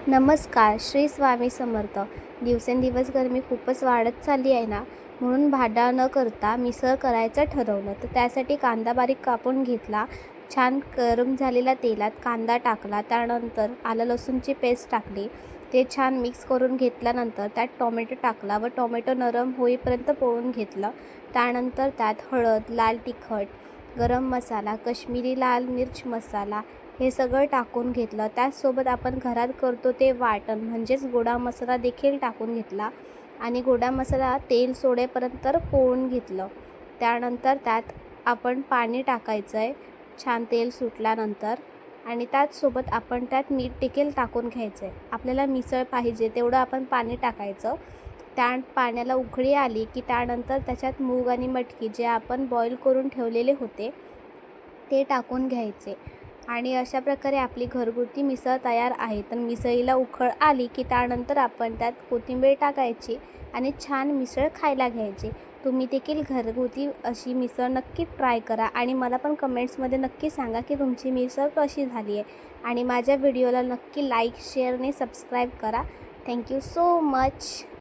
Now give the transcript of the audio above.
नमस्कार. श्री स्वामी समर्थ. दिवसेंदिवस गरमी खूपच वाढत चालली आहे ना, म्हणून भांडा न करता मिसळ करायचं ठरवलं. तर त्यासाठी कांदा बारीक कापून घेतला. छान गरम झालेल्या तेलात कांदा टाकला. त्यानंतर आलं लसूणची पेस्ट टाकली. ते छान मिक्स करून घेतल्यानंतर त्यात टोमॅटो टाकला व टोमॅटो नरम होईपर्यंत पोळून घेतलं. त्यानंतर त्यात हळद, लाल तिखट, गरम मसाला, काश्मीरी लाल मिर्च मसाला हे सगळं टाकून घेतलं. त्याचसोबत आपण घरात करतो ते वाटण म्हणजेच गोडा मसाला देखील टाकून घेतला आणि गोडा मसाला तेल सोडेपर्यंत पोळून घेतलं. त्यानंतर त्यात आपण पाणी टाकायचं आहे छान तेल सुटल्यानंतर आणि त्याचसोबत आपण त्यात मीठ देखील टाकून घ्यायचं आहे. आपल्याला मिसळ पाहिजे तेवढं आपण पाणी टाकायचं. त्या पाण्याला उकळी आली की त्यानंतर त्याच्यात मूग आणि मटकी जे आपण बॉईल करून ठेवलेले होते ते टाकून घ्यायचे आणि अशा प्रकारे आपली घरगुती मिसळ तयार आहे. तर मिसळीला उकळ आली की त्यानंतर आपण त्यात कोथिंबीर टाकायची आणि छान मिसळ खायला घ्यायची. तुम्ही देखील घरगुती अशी मिसळ नक्की ट्राय करा आणि मला पण कमेंट्समध्ये नक्की सांगा की तुमची मिसळ कशी झाली आहे आणि माझ्या व्हिडिओला नक्की लाईक, शेअर आणि सबस्क्राईब करा. Thank you so much.